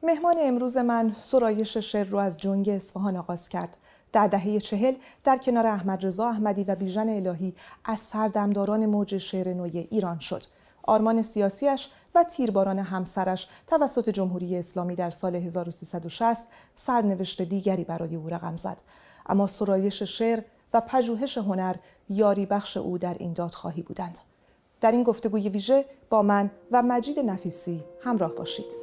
مهمان امروز من سرایش شعر رو از جنگ اصفهان آغاز کرد. در دهه 40 در کنار احمد رضا احمدی و بیژن الهی از سردمداران موج شعر نوی ایران شد. آرمان سیاسیش و تیرباران همسرش توسط جمهوری اسلامی در سال 1360 سرنوشت دیگری برای او رقم زد. اما سرایش شعر و پژوهش هنر یاری بخش او در این دادخواهی بودند. در این گفتگوی ویژه با من و مجید نفیسی همراه باشید.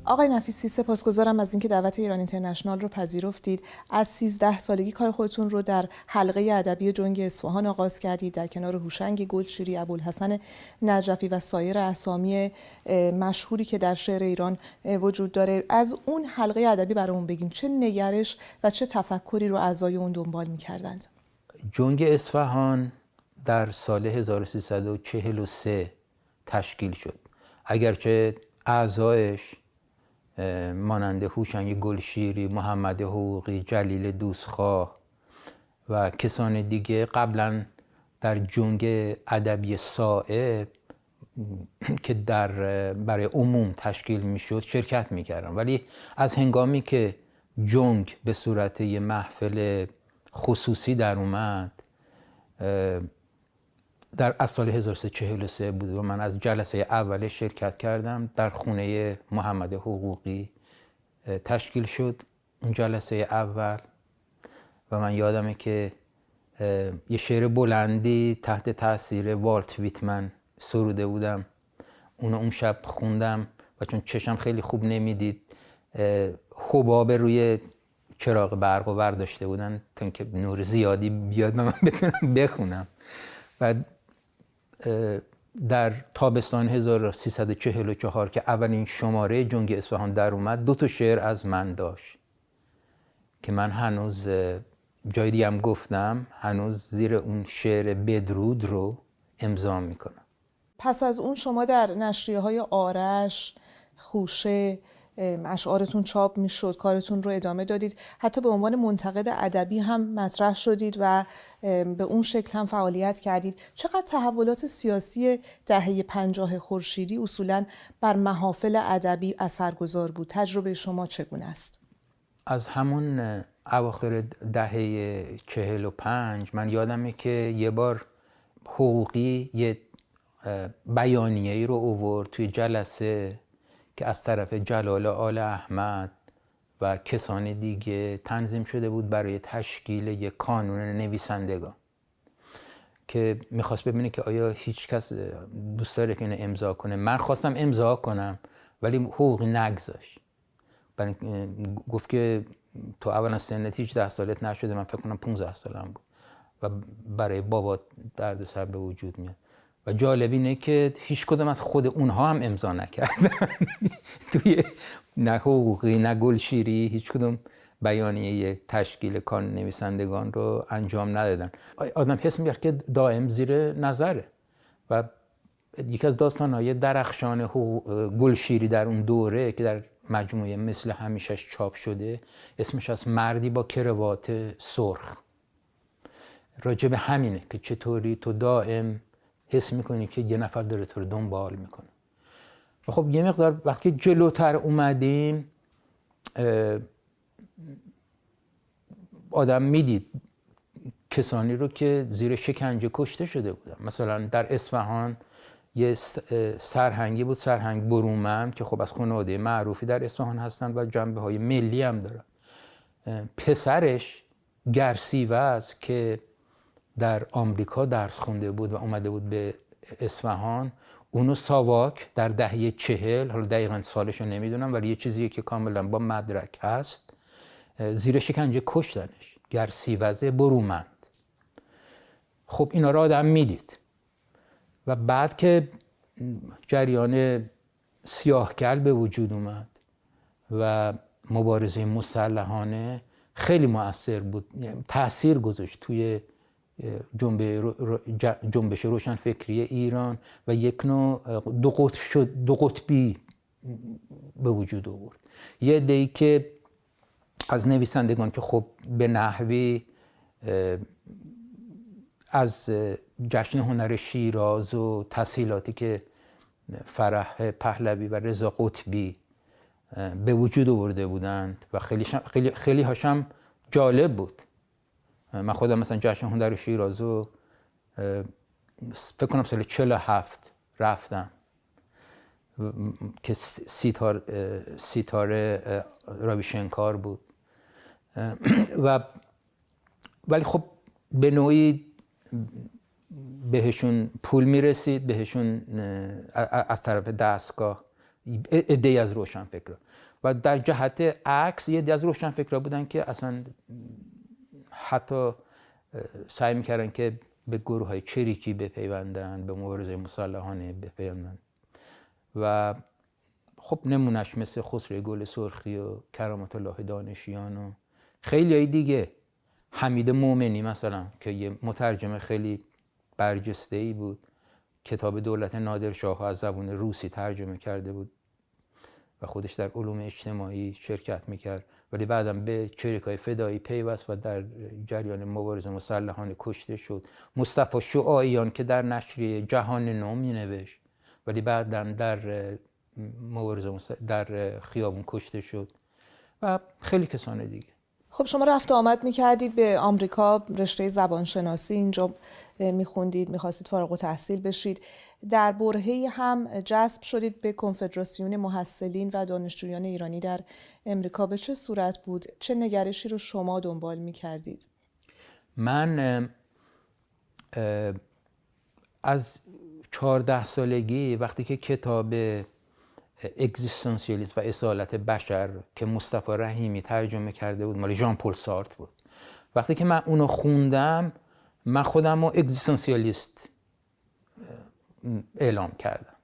آقای نفیسی، سپاسگزارم از اینکه دعوت ایران اینترنشنال رو پذیرفتید. از 13 سالگی کار خودتون رو در حلقه ادبی جنگ اصفهان آغاز کردید، در کنار هوشنگ گلشیری، ابوالحسن نجفی و سایر اسامی مشهوری که در شعر ایران وجود داره. از اون حلقه ادبی برامون بگین چه نگرش و چه تفکری رو اعضای اون دنبال می‌کردند؟ جنگ اصفهان در سال 1343 تشکیل شد. اگرچه اعضایش مانند هوشنگ گلشیری، محمد حقوقی، جلیل دوستخواه و کسان دیگه قبلا در جنگ ادبی صائب که برای عموم تشکیل میشد شرکت میکردن، ولی از هنگامی که جنگ به صورت یه محفل خصوصی در اومد از سال 1343 بود و من از جلسه اول شرکت کردم. در خونه محمد حقوقی تشکیل شد اون جلسه اول و من یادمه که یه شعر بلندی تحت تاثیر والت ویتمن سروده بودم. اون شب خوندم و چون چشم خیلی خوب نمیدید حباب روی چراغ برق رو برداشته بودن تا اینکه نور زیادی بیاد و من بتونم بخونم. و در تابستان 1344 که اولین شماره جنگ اصفهان در اومد 2 شعر از من داشت که من هنوز جای دیگه هم گفتم، هنوز زیر اون شعر بدرود رو امضا میکنم. پس از اون شما در نشریه‌های آرش، خوشه اشعارتون چاپ میشد، کارتون رو ادامه دادید، حتی به عنوان منتقد ادبی هم مطرح شدید و به اون شکل هم فعالیت کردید. چقدر تحولات سیاسی دهه 50 خورشیدی اصولاً بر محافل ادبی اثرگذار بود؟ تجربه شما چگونه است؟ از همون اواخر دهه 45 من یادمه که یه بار حقوقی یه بیانیه‌ای رو آورد توی جلسه که از طرف جلال آل احمد و کسان دیگه تنظیم شده بود برای تشکیل یک کانون نویسندگان که میخواست ببینه که آیا هیچ کس دوست داره که اینو امضا کنه. من خواستم امضا کنم ولی حقوقی نگذاشت. گفت که تو اولا سنت 18 سالت نشده، من فکر کنم 15 سالم بود و برای بابا دردسر به وجود میاد. و جالب اینه که هیچ کدوم از خود اونها هم امضا نکردن. توی نه حقوقی نه گلشیری هیچ کدوم بیانیه تشکیل کانون نویسندگان رو انجام ندادن. آدم حس می‌کرد که دائم زیر نظره. و یکی از داستان‌های درخشان گلشیری در اون دوره که در مجموعه مثل همیشه‌اش چاپ شده اسمش از مردی با کراوات سرخ. راجع به همینه که چطوری تو دائم حس میکنی که یه نفر داره تو رو دنبال میکنه. و خب یه مقدار وقتی جلوتر اومدیم آدم میدید کسانی رو که زیر شکنجه کشته شده بودن. مثلا در اصفهان یه سرهنگی بود، سرهنگ برومند، که خب از خانواده معروفی در اصفهان هستن و جنبه‌های ملی هم دارن. پسرش گرسیوز که در آمریکا درس خونده بود و اومده بود به اصفهان، اونو ساواک در دهه 40، حالا دقیقاً سالش رو نمیدونم ولی یه چیزیه که کاملا با مدرک هست، زیر شکنجه کشتنش. گرسیوز برومند. خب اینا رو آدم میدید. و بعد که جریان سیاهکل به وجود اومد و مبارزه مسلحانه خیلی مؤثر بود، تأثیر گذاشت توی جنبش روشنفکری ایران و یک نوع دو قطبی به وجود آورد. یه عده‌ای که از نویسندگان که خب به نحوی از جشن هنر شیراز و تسهیلاتی که فرح پهلوی و رضا قطبی به وجود آورده بودند و خیلی هاشم جالب بود. من خودم مثلا جشن هنر شیراز رو فکر کنم سال 47 رفتم که سیتار راویشنکار بود ولی خب به نوعی بهشون پول میرسید، بهشون از طرف دستگاه عده‌ای از روشنفکرا و در جهت عکس یه عده از روشنفکرا بودن که اصلا حتی سعی میکردن که به گروه‌های چریکی بپیوندن، به مبارزه مسلحانه بپیوندن و خب نمونش مثل خسرو گل سرخی و کرامت الله دانشیان و خیلی های دیگه، حمید مومنی مثلا که یه مترجم خیلی برجسته‌ای بود، کتاب دولت نادرشاه از زبان روسی ترجمه کرده بود و خودش در علوم اجتماعی شرکت میکرد ولی بعدم به چریکای فدایی پیوست و در جریان مبارزه مسلحانه کشته شد. مصطفی شعاعیان که در نشریه جهان نو مینوشت ولی بعدم در مبارزه در خیابون کشته شد و خیلی کسان دیگه. خب شما رفت و آمد می‌کردید به آمریکا، رشته زبانشناسی اینجا می‌خوندید، می‌خواستید فارغ التحصیل بشید. در برهه‌ای هم جذب شدید به کنفدراسیون محصلین و دانشجویان ایرانی در امریکا. به چه صورت بود؟ چه نگرشی رو شما دنبال می‌کردید؟ من از 14 سالگی وقتی که کتاب اگزیستانسیالیسم و اصالت بشر که مصطفی رحیمی ترجمه کرده بود، مال ژان پل سارتر بود، وقتی که من اونو خوندم من خودم رو اگزیستانسیالیست اعلام کردم.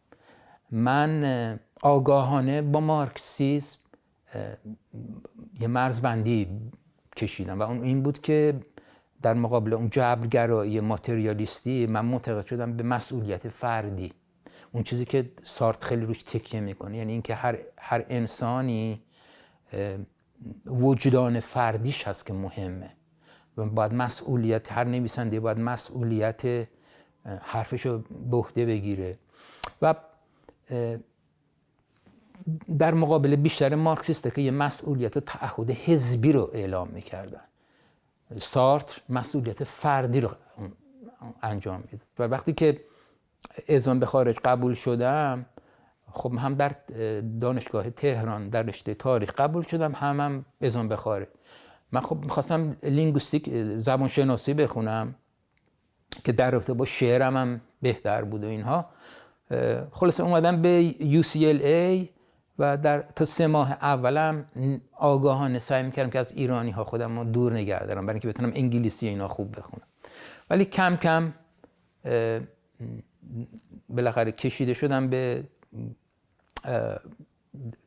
من آگاهانه با مارکسیسم یه مرزبندی کشیدم و اون این بود که در مقابل اون جبرگرایی ماتریالیستی من معتقد شدم به مسئولیت فردی، اون چیزی که سارتر خیلی روش تکیه میکنه، یعنی اینکه هر انسانی وجدان فردیش هست که مهمه و باید مسئولیت، هر نویسنده باید مسئولیت حرفشو به عهده بگیره و در مقابل بیشتر مارکسیسته که یه مسئولیت و تعهد حزبی رو اعلام میکردن، سارتر مسئولیت فردی رو انجام میده. و وقتی که اذن به خارج قبول شدم، خب هم در دانشگاه تهران در رشته تاریخ قبول شدم، هم اذن به خارج. من خب میخواستم لینگویستیک زبان شناسی بخونم که در رابطه با شعرم هم بهتر بود و اینها. خلاصه اومدم به UCLA و تا 3 ماه اولم آگاهانه سعی میکردم که از ایرانی ها خودم رو دور نگه دارم برای اینکه بتونم انگلیسی اینا خوب بخونم. ولی کم کم بالاخره کشیده شدم به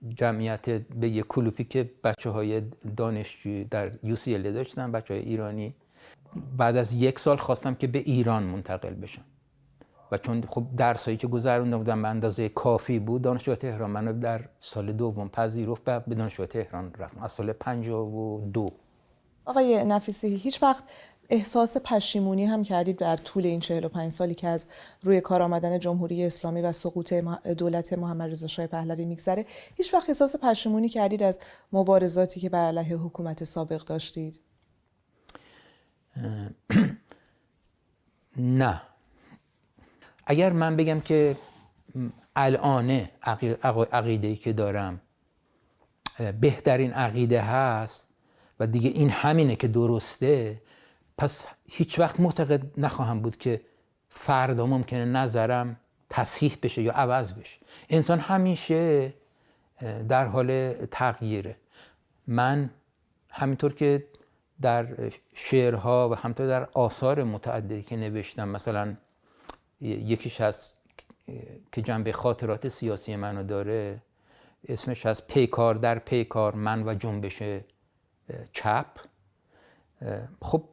جمعیت، به یک کلوپی که بچه‌های دانشجویی در UCLA داشتن، بچه‌های ایرانی. بعد از 1 سال خواستم که به ایران منتقل بشم و چون خب درسایی که گذرونده بودم به اندازه کافی بود، دانشگاه تهران منو در سال دوم پذیرفت و به دانشگاه تهران رفتم از سال 52. آقای نفیسی، هیچ وقت احساس پشیمونی هم کردید در طول این 45 سالی که از روی کار آمدن جمهوری اسلامی و سقوط دولت محمد رضا شاه پهلوی میگذره، هیچ وقت احساس پشیمونی کردید از مبارزاتی که بر علیه حکومت سابق داشتید؟ نه. اگر من بگم که الان عقیده‌ای که دارم بهترین عقیده هست و دیگه این همینه که درسته، پس هیچ وقت معتقد نخواهم بود که فردا ممکنه نظرم تصحیح بشه یا عوض بشه. انسان همیشه در حال تغییره. من همینطور که در شعرها و همینطور در آثار متعددی که نوشتم، مثلا یکیش هست که جنبه خاطرات سیاسی منو داره، اسمش هست پیکار در پیکار، من و جنبش چپ. خب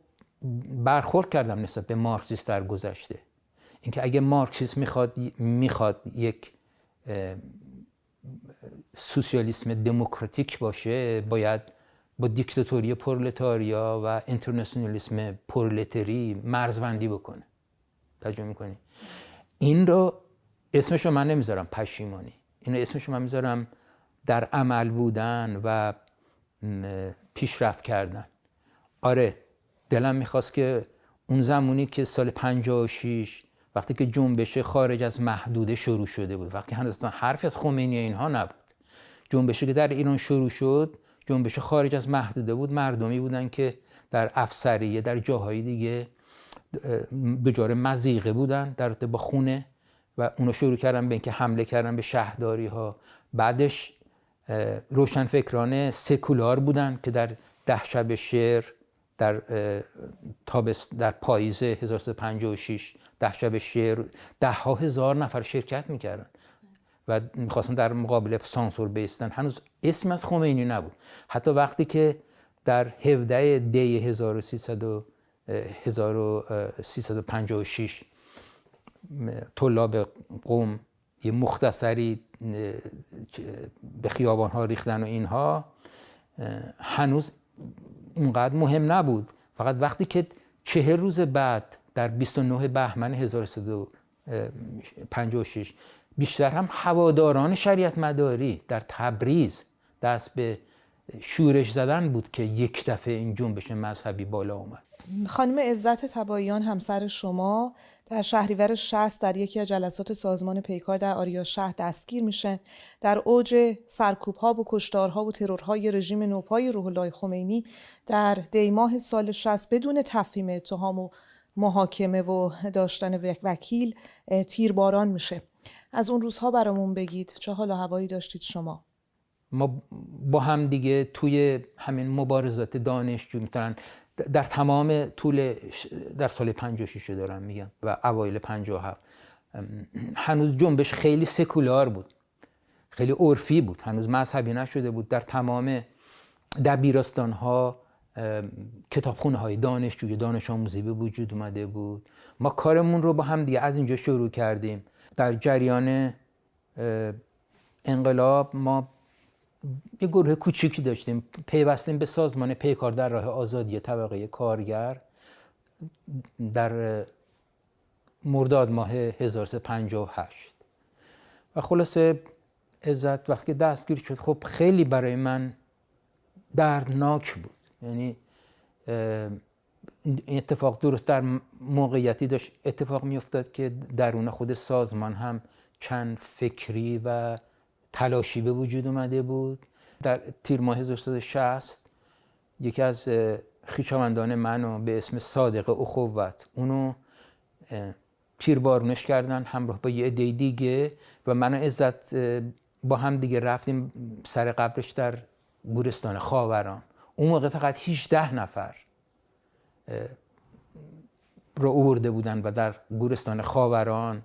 برخورد کردم نسبت به مارکسیسم در گذشته، اینکه اگه مارکسیسم میخواد یک سوسیالیسم دموکراتیک باشه باید با دیکتاتوری پرولتاریا و اینترنشنالیسم پرولتری مرزبندی بکنه. ترجمه میکنی؟ این رو اسمشو من نمیذارم پشیمانی، این رو اسمشو من میذارم در عمل بودن و پیشرفت کردن. آره دلم میخواست که اون زمانی که سال 56 وقتی که جنبش خارج از محدوده شروع شده بود، وقتی هنوز اصلا حرفی از خمینی اینها نبود، جنبشی که در ایران شروع شد جنبش خارج از محدوده بود، مردمی بودن که در افسریه در جاهای دیگه دچار مضیقه بودن در رابطه با خونه و اونا شروع کردن به اینکه حمله کردن به شهرداری ها. بعدش روشنفکران سکولار بودن که در 10 شب شعر در پاییز 1356 10 شب شعر 10,000 نفر شرکت میکردن و میخواستن در مقابل سانسور بیستن. هنوز اسم از خمینی نبود. حتی وقتی که در 17 دی 1356 طلاب قم یه مختصری به خیابان ها ریختن و اینها، هنوز اونقدر مهم نبود. فقط وقتی که 40 روز بعد در 29 بهمن 1356 بیشتر هم هواداران شریعت مداری در تبریز دست به شورش زدن بود که یک دفعه این جنبش مذهبی بالا اومد. خانم عزت تباییان همسر شما در شهریور 60 در یکی از جلسات سازمان پیکار در آریا شهر دستگیر میشن. در اوج سرکوب‌ها و کشتارها و ترورهای رژیم نوپای روح الله خمینی در دی ماه سال 60 بدون تفهیم اتهام و محاکمه و داشتن وکیل تیرباران میشه. از اون روزها برامون بگید، چه حال و هوایی داشتید شما؟ ما با هم دیگه توی همین مبارزات دانشجو مثلا در تمام طول در سال 56 دارم میگم و اوایل 57 هنوز جنبش خیلی سکولار بود، خیلی عرفی بود، هنوز مذهبی نشده بود. در تمام دبیرستان‌ها کتابخونه‌های دانشجویی دانش آموزی به وجود اومده بود. ما کارمون رو با هم دیگه از اینجا شروع کردیم. در جریان انقلاب ما یه گروه کوچیکی داشتیم، پیوستیم به سازمان پیکار در راه آزادی طبقه کارگر در مرداد ماه 1358 و خلاصه عزت وقتی که دستگیر شد خب خیلی برای من دردناک بود. یعنی این اتفاق درست در موقعیتی داشت اتفاق می افتاد که درون خود سازمان هم چند فکری و تلاشی به وجود اومده بود. در تیر ماه 1360 یکی از خویشاوندان منو به اسم صادق اخوت اونو تیربارونش کردن همراه با یه عده دیگه و من و عزت با هم دیگه رفتیم سر قبرش در گورستان خاوران. اون موقع فقط 18 نفر رو آورده بودن و در گورستان خاوران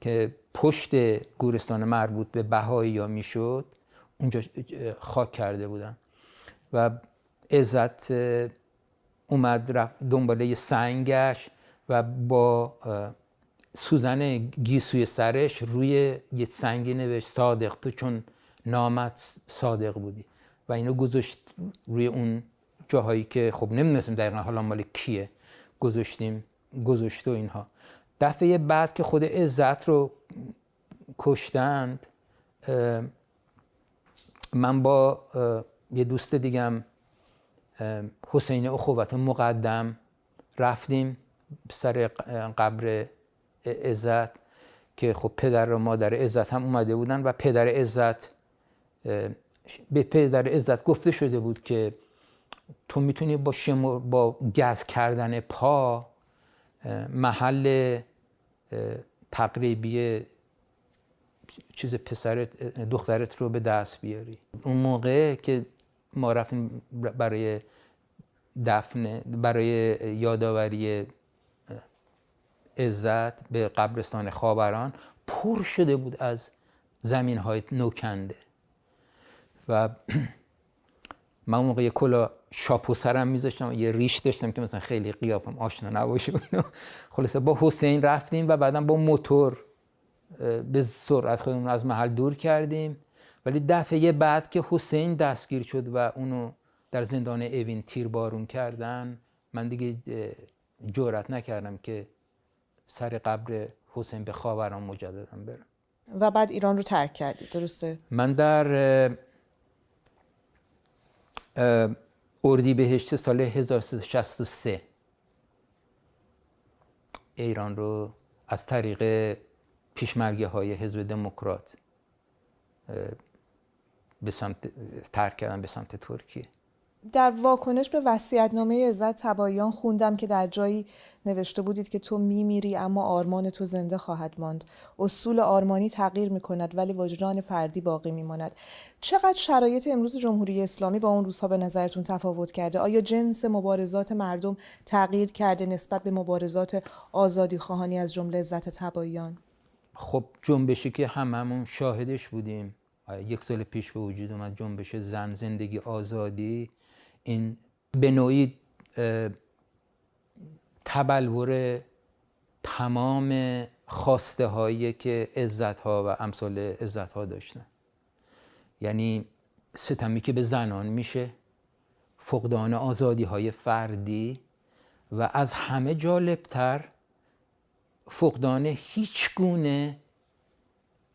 که پشت گورستان مربوط به بهایی میشد اونجا خاک کرده بودن و عزت اومد رفت دنباله سنگش و با سوزن گیسوی سرش روی یه سنگی نوشت صادق تو چون نامت صادق بودی و اینو گذاشت روی اون جاهایی که خب نمیدونستیم دقیقا حالا مال کیه گذاشت و اینها. دفعه بعد که خود عزت رو کشتند من با یه دوست دیگم حسین اخوت مقدم رفتیم سر قبر عزت که خب پدر و مادر عزت هم اومده بودن و به پدر عزت گفته شده بود که تو میتونی با گز کردن پا محل تقریبی چیز دخترت رو به دست بیاری. اون موقع که ما رفتیم برای یادآوری عزت به قبرستان خاوران پر شده بود از زمین‌های نوکنده و من اون موقع یه کلا شاپو سرم میذاشتم، یه ریش داشتم که مثلا خیلی قیافم آشنا نباشه. خلاصه با حسین رفتیم و بعدم با موتور به سرعت خودمون از محل دور کردیم ولی دفعه بعد که حسین دستگیر شد و اونو در زندان اوین تیربارون کردن، من دیگه جرئت نکردم که سر قبر حسین به خاوران مجددا برم. و بعد ایران رو ترک کردی، درسته؟ من در اردیبهشت سال 1363 ایران رو از طریق پیشمرگه های حزب دموکرات به سمت ترک کردم به سمت ترکیه. در واکنش به وصیت‌نامه عزت تباییان خوندم که در جایی نوشته بودید که تو میمیری اما آرمان تو زنده خواهد ماند. اصول آرمانی تغییر میکند ولی وجدان فردی باقی میماند. چقدر شرایط امروز جمهوری اسلامی با اون روزها به نظرتون تفاوت کرده؟ آیا جنس مبارزات مردم تغییر کرده نسبت به مبارزات آزادی خواهانی از جمله عزت تباییان؟ خب جنبشی که هممون شاهدش بودیم، 1 سال پیش به وجود اومد، جنبش زن، زندگی، آزادی، این به نوعی تبلور تمام خواسته هایی که عزت ها و امثال عزت ها داشتن. یعنی ستمی که به زنان میشه، فقدان آزادی های فردی و از همه جالبتر فقدان هیچ گونه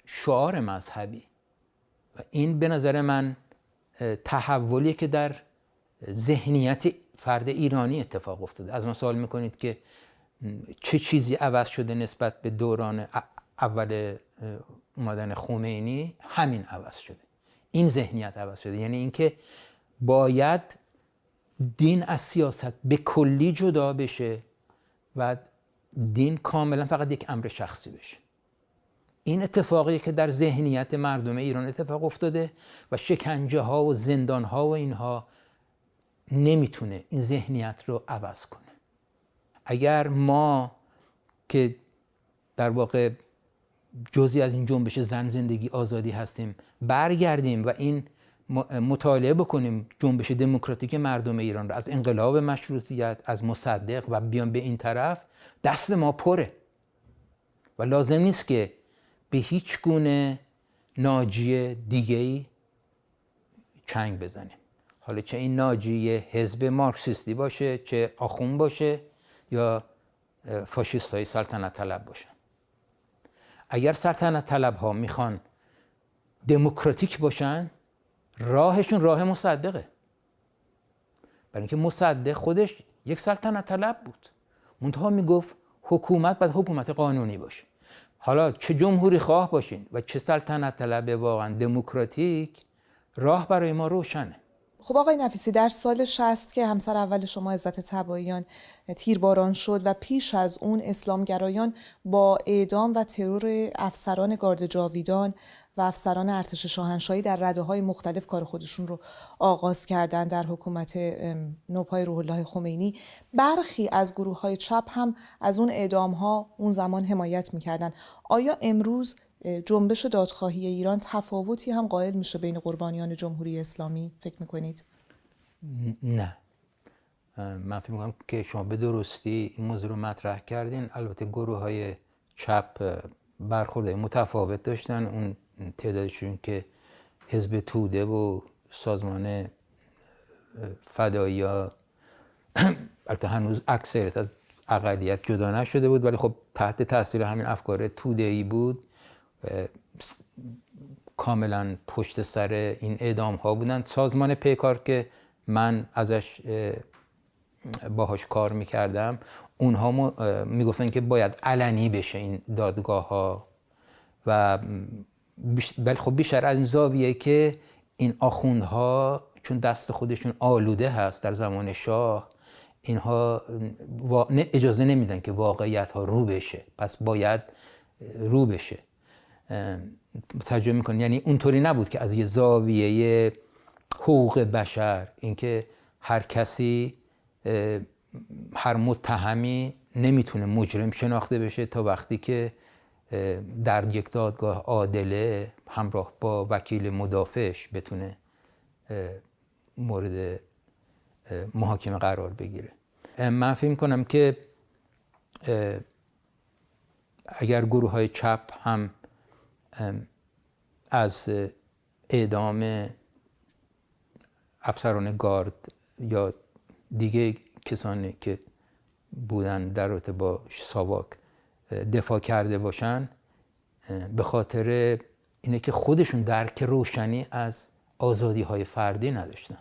شعار مذهبی. و این به نظر من تحولی که در ذهنیت فرد ایرانی اتفاق افتاده. از ما سوال میکنید که چه چیزی عوض شده نسبت به دوران اول اومدن خمینی؟ همین عوض شده، این ذهنیت عوض شده. یعنی اینکه باید دین از سیاست به کلی جدا بشه و دین کاملا فقط یک امر شخصی بشه. این اتفاقی که در ذهنیت مردم ایران اتفاق افتاده و شکنجه ها و زندان ها و اینها نمیتونه این ذهنیت رو عوض کنه. اگر ما که در واقع جزئی از این جنبش زن، زندگی، آزادی هستیم برگردیم و این مطالعه بکنیم جنبش دموکراتیک مردم ایران رو از انقلاب مشروطیت، از مصدق و بیان به این طرف، دست ما پره و لازم نیست که به هیچ گونه ناجی دیگه‌ای چنگ بزنیم. حالا چه این ناجی حزب مارکسیستی باشه، چه آخوند باشه، یا فاشیست های سلطنت طلب باشن. اگر سلطنت طلب ها میخوان دموکراتیک باشن، راهشون راه مصدقه. برای اینکه مصدق خودش یک سلطنت طلب بود، منتها میگفت حکومت باید حکومت قانونی باشه. حالا چه جمهوری خواه باشین و چه سلطنت طلب واقعا دموکراتیک، راه برای ما روشنه. خب آقای نفیسی، در سال 60 که همسر اول شما عزت تباییان تیرباران شد و پیش از اون اسلامگرایان با اعدام و ترور افسران گارد جاویدان و افسران ارتش شاهنشاهی در رده‌های مختلف کار خودشون رو آغاز کردن در حکومت نوپای روح الله خمینی، برخی از گروه‌های چپ هم از اون اعدام‌ها اون زمان حمایت می‌کردن. آیا امروز جنبش دادخواهی ایران تفاوتی هم قائل میشه بین قربانیان جمهوری اسلامی، فکر میکنید؟ نه، من فکر میکنم که شما به درستی این موضوع رو مطرح کردین. البته گروه های چپ برخورد متفاوت داشتن. اون تعدادشون که حزب توده و سازمان فدایی ها البته هنوز اکثریت از اقلیت جدا نشده بود، ولی خب تحت تاثیر همین افکار توده‌ای بود، کاملا پشت سر این اعدام ها بودن. سازمان پیکار که من ازش باهاش کار میکردم، اونها میگفتن که باید علنی بشه این دادگاه ها و ولی خب بیشتر از این زاویه که این آخوندها چون دست خودشون آلوده هست در زمان شاه، اینها اجازه نمیدن که واقعیت ها رو بشه، پس باید رو بشه. ترجمه میکنه، یعنی اونطوری نبود که از یه زاویه حقوق بشر، اینکه هر کسی، هر متهمی نمیتونه مجرم شناخته بشه تا وقتی که در یک دادگاه عادله همراه با وکیل مدافعش بتونه مورد محاکمه قرار بگیره. من فکر میکنم که اگر گروه های چپ هم از اعدام افسران گارد یا دیگه کسانی که بودن در رابطه با ساواک دفاع کرده باشن، به خاطر اینه که خودشون درک روشنی از آزادی‌های فردی نداشتن.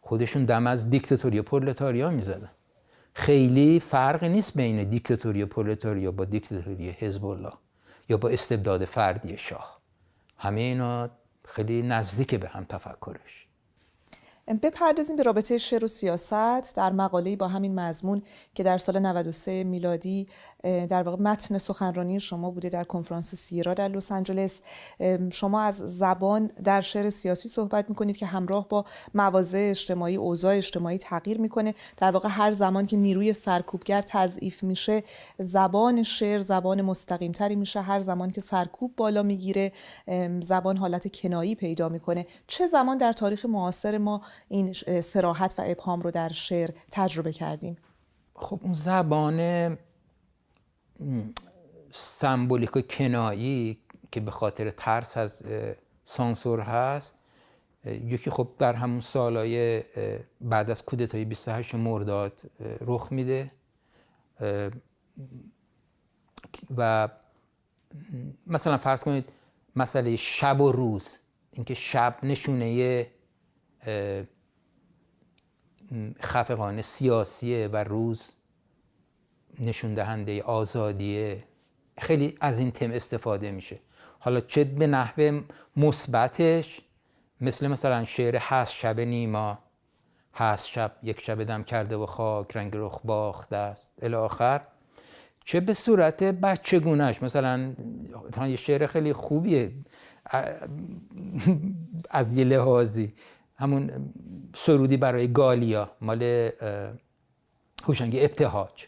خودشون دم از دیکتاتوری پرولتاریا می‌زدن. خیلی فرقی نیست بین دیکتاتوری پرولتاریا با دیکتاتوری حزب الله یا با استبداد فردی شاه. همه اینا خیلی نزدیک به هم تفکرش. بپردازیم به رابطه شعر و سیاست. در مقاله‌ای با همین مضمون که در سال 93 میلادی در واقع متن سخنرانی شما بوده در کنفرانس سیرا در لس آنجلس، شما از زبان در شعر سیاسی صحبت میکنید که همراه با مواضع اجتماعی، اوضاع اجتماعی تغییر میکنه. در واقع هر زمان که نیروی سرکوبگر تضعیف میشه، زبان شعر زبان مستقیمتری میشه. هر زمان که سرکوب بالا میگیره، زبان حالت کنایی پیدا میکنه. چه زمان در تاریخ معاصر ما این صراحت و ابهام رو در شعر تجربه کردیم؟ خب اون زبان سمبولیک و کنایی که به خاطر ترس از سانسور هست، یکی خب در همون سالهای بعد از کودتای 28 مرداد رخ میده و مثلا فرض کنید مسئله شب و روز، اینکه شب نشونه خفقان سیاسیه و روز نشون دهنده آزادیه، خیلی از این تم استفاده میشه. حالا چه به نحو مثبتش، مثلا شعر هست شب نیما، هست شب یک شب دم کرده و خاک رنگ رخ باخته است الی آخر، چه به صورت بچگونه‌اش. مثلا یه شعر خیلی خوبیه از یه لحاظی، همون سرودی برای گالیا مال هوشنگ ابتهاج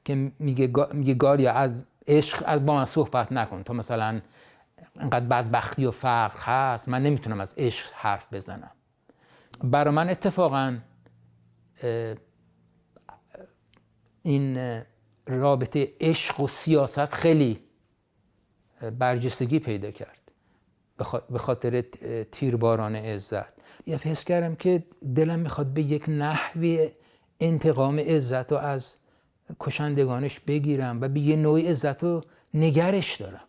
که میگه گالیا از عشق از با من صحبت نکن، تا مثلا انقدر بدبختی و فقر هست من نمیتونم از عشق حرف بزنم. برای من اتفاقا این رابطه عشق و سیاست خیلی برجستگی پیدا کرد به خاطر تیرباران عزت. یه حس کردم که دلم میخواد به یک نحوی انتقام عزت رو از کشندگانش بگیرم و به یه نوعی عزت رو نگرش دارم.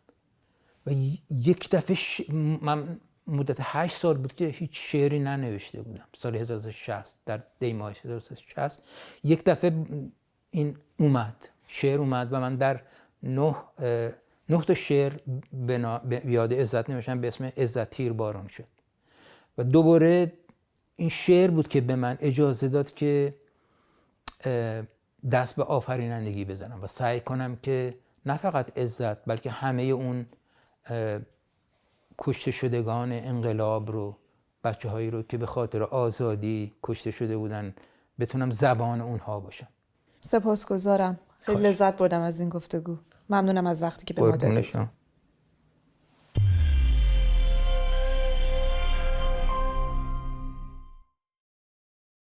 و یک دفعه من مدت 8 سال بود که هیچ شعری ننوشته بودم. سال 1960 در دی ماه 1960 یک دفعه این شعر اومد و من در 9 تا شعر به یاد عزت نوشتم به اسم عزت تیرباران شد. و دوباره این شعر بود که به من اجازه داد که دست به آفرینندگی بزنم و سعی کنم که نه فقط عزت بلکه همه اون کشته شدگان انقلاب رو، بچه‌هایی رو که به خاطر آزادی کشته شده بودن، بتونم زبان اونها باشم. سپاسگزارم. خیلی لذت بردم از این گفتگو. ممنونم از وقتی که به ما دادید.